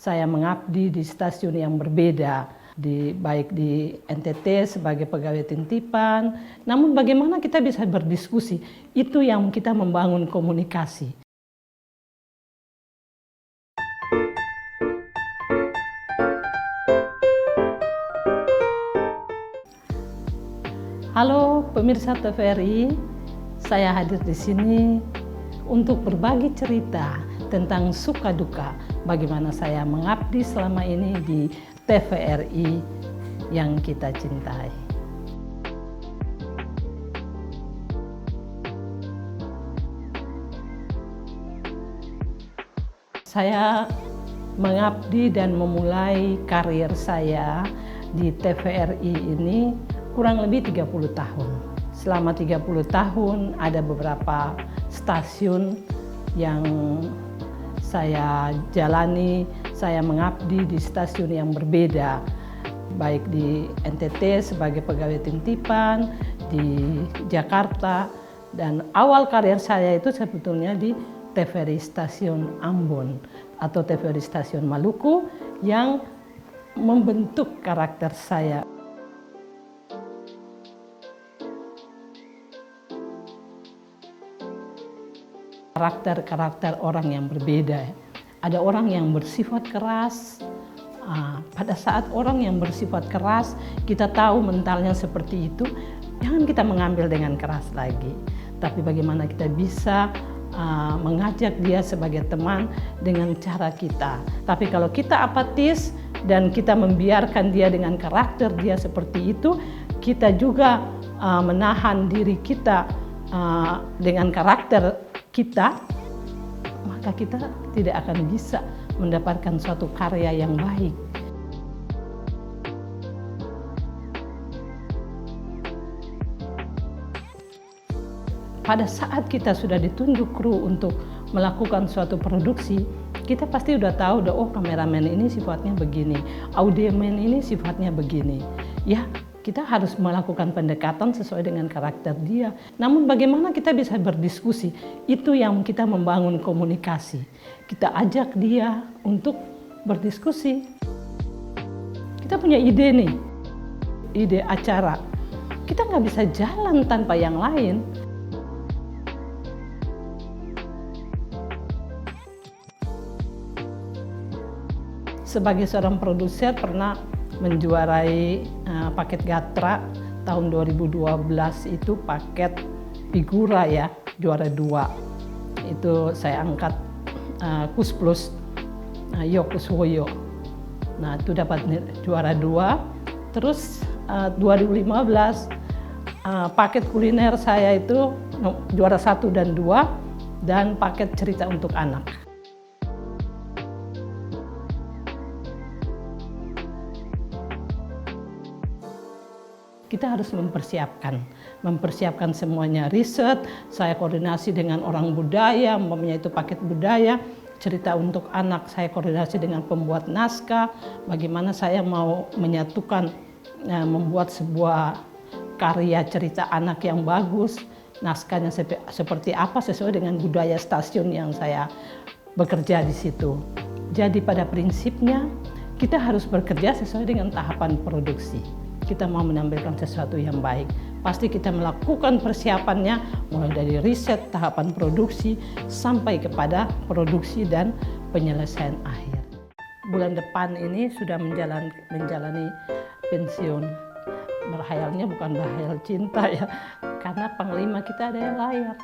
saya mengabdi di stasiun yang berbeda, baik di NTT sebagai pegawai titipan. Namun bagaimana kita bisa berdiskusi, itu yang kita membangun komunikasi. Halo pemirsa TVRI, saya hadir di sini untuk berbagi cerita tentang suka duka bagaimana saya mengabdi selama ini di TVRI yang kita cintai. Saya mengabdi dan memulai karir saya di TVRI ini kurang lebih 30 tahun. Selama 30 tahun ada beberapa stasiun yang saya jalani, saya mengabdi di stasiun yang berbeda, baik di NTT sebagai pegawai titipan, di Jakarta, dan awal karir saya itu sebetulnya di TVRI Stasiun Ambon atau TVRI Stasiun Maluku yang membentuk karakter saya. Karakter orang yang berbeda. Ada orang yang bersifat keras. Pada saat orang yang bersifat keras, kita tahu mentalnya seperti itu, jangan kita mengambil dengan keras lagi. Tapi bagaimana kita bisa mengajak dia sebagai teman dengan cara kita. Tapi kalau kita apatis dan kita membiarkan dia dengan karakter dia seperti itu, kita juga menahan diri kita dengan karakter kita, maka kita tidak akan bisa mendapatkan suatu karya yang baik. Pada saat kita sudah ditunjuk kru untuk melakukan suatu produksi, kita pasti udah tahu, oh kameramen ini sifatnya begini, audioman ini sifatnya begini. Ya, kita harus melakukan pendekatan sesuai dengan karakter dia. Namun bagaimana kita bisa berdiskusi, itu yang kita membangun komunikasi. Kita ajak dia untuk berdiskusi. Kita punya ide nih, ide acara. Kita nggak bisa jalan tanpa yang lain. Sebagai seorang produser pernah menjuarai paket Gatra tahun 2012 itu paket figura ya, juara 2. Itu saya angkat Kus Plus Yokuswoyo. Nah itu dapat juara 2. Terus 2015 paket kuliner saya itu juara 1 dan 2 dan paket cerita untuk anak. Kita harus mempersiapkan semuanya, riset, saya koordinasi dengan orang budaya, umpamanya itu paket budaya, cerita untuk anak, saya koordinasi dengan pembuat naskah, bagaimana saya mau menyatukan, membuat sebuah karya cerita anak yang bagus, naskahnya seperti apa sesuai dengan budaya stasiun yang saya bekerja di situ. Jadi pada prinsipnya kita harus bekerja sesuai dengan tahapan produksi. Kita mau menampilkan sesuatu yang baik, pasti kita melakukan persiapannya mulai dari riset, tahapan produksi, sampai kepada produksi dan penyelesaian akhir. Bulan depan ini sudah menjalani pensiun. Berhayalnya bukan berhayal cinta ya, karena panglima kita ada yang layar.